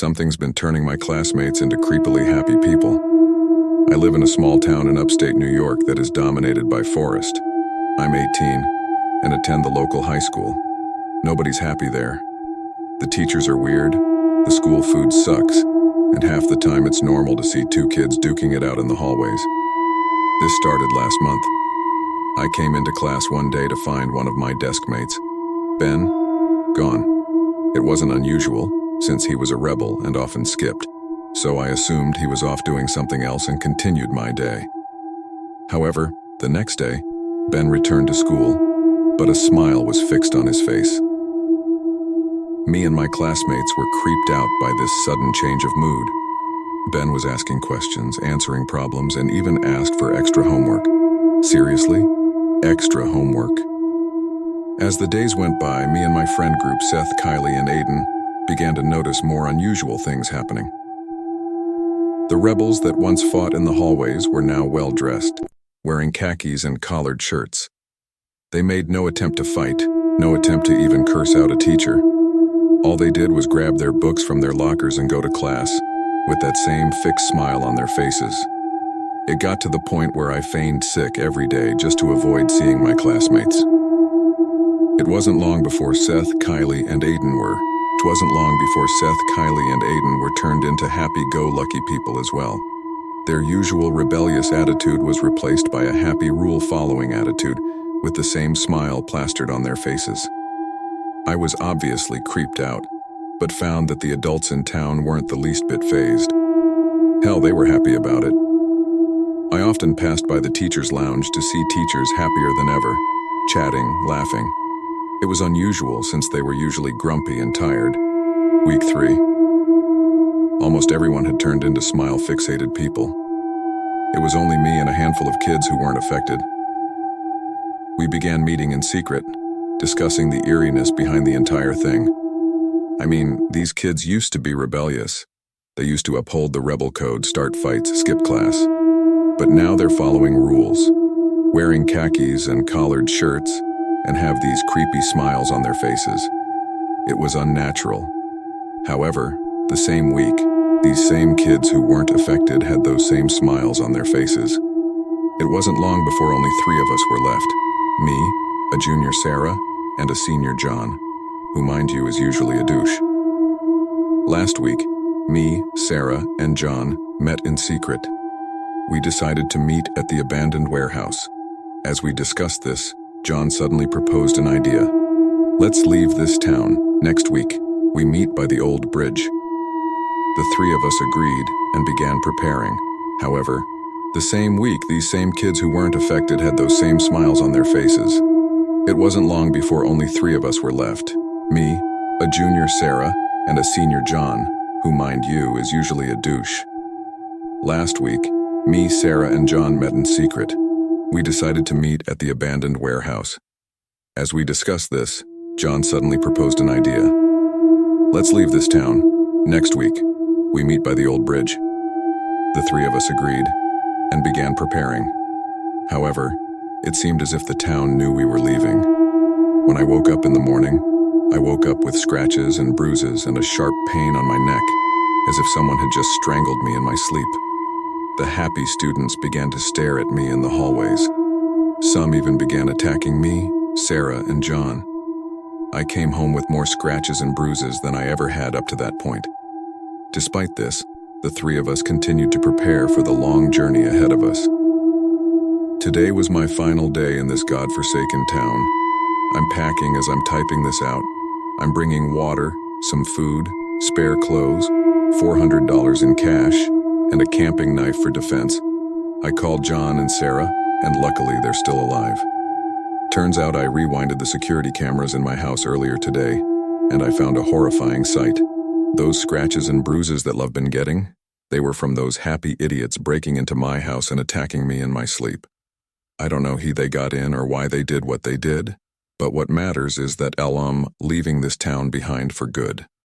Something's been turning my classmates into creepily happy people. I live in a small town in upstate New York that is dominated by forest. I'm 18 and attend the local high school. Nobody's happy there. The teachers are weird, the school food sucks, and half the time it's normal to see two kids duking it out in the hallways. This started last month. I came into class one day to find one of my desk mates, Ben, gone. It wasn't unusual, since he was a rebel and often skipped, so I assumed he was off doing something else and continued my day. However, the next day, Ben returned to school, but a smile was fixed on his face. Me and my classmates were creeped out by this sudden change of mood. Ben was asking questions, answering problems, and even asked for extra homework. Seriously? Extra homework. As the days went by, me and my friend group Seth, Kylie, and Aiden began to notice more unusual things happening. The rebels that once fought in the hallways were now well-dressed, wearing khakis and collared shirts. They made no attempt to fight, no attempt to even curse out a teacher. All they did was grab their books from their lockers and go to class, with that same fixed smile on their faces. It got to the point where I feigned sick every day just to avoid seeing my classmates. It wasn't long before Seth, Kylie, and Aiden were. It wasn't long before Seth, Kylie, and Aiden were turned into happy-go-lucky people as well. Their usual rebellious attitude was replaced by a happy rule-following attitude, with the same smile plastered on their faces. I was obviously creeped out, but found that the adults in town weren't the least bit fazed. Hell, they were happy about it. I often passed by the teacher's lounge to see teachers happier than ever, chatting, laughing. It was unusual since they were usually grumpy and tired. Week 3. Almost everyone had turned into smile-fixated people. It was only me and a handful of kids who weren't affected. We began meeting in secret, discussing the eeriness behind the entire thing. I mean, these kids used to be rebellious. They used to uphold the rebel code, start fights, skip class. But now they're following rules, wearing khakis and collared shirts, and have these creepy smiles on their faces. It was unnatural. However, the same week, these same kids who weren't affected had those same smiles on their faces. It wasn't long before only 3 of us were left. Me, a junior Sarah, and a senior John, who, mind you, is usually a douche. Last week, me, Sarah, and John met in secret. We decided to meet at the abandoned warehouse. As we discussed this, John suddenly proposed an idea. Let's leave this town. Next week, we meet by the old bridge. The 3 of us agreed and began preparing. However, the same week, these same kids who weren't affected had those same smiles on their faces. It wasn't long before only 3 of us were left. Me, a junior Sarah, and a senior John, who, mind you, is usually a douche. Last week, me, Sarah, and John met in secret. We decided to meet at the abandoned warehouse. As we discussed this, John suddenly proposed an idea. Let's leave this town. Next week, we meet by the old bridge. The 3 of us agreed and began preparing. However, it seemed as if the town knew we were leaving. When I woke up in the morning, I woke up with scratches and bruises and a sharp pain on my neck, as if someone had just strangled me in my sleep. The happy students began to stare at me in the hallways. Some even began attacking me, Sarah, and John. I came home with more scratches and bruises than I ever had up to that point. Despite this, the 3 of us continued to prepare for the long journey ahead of us. Today was my final day in this godforsaken town. I'm packing as I'm typing this out. I'm bringing water, some food, spare clothes, $400 in cash, and a camping knife for defense. I called John and Sarah, and luckily they're still alive. Turns out I rewinded the security cameras in my house earlier today, and I found a horrifying sight. Those scratches and bruises that I've been getting, they were from those happy idiots breaking into my house and attacking me in my sleep. I don't know how they got in or why they did what they did, but what matters is that I'm leaving this town behind for good.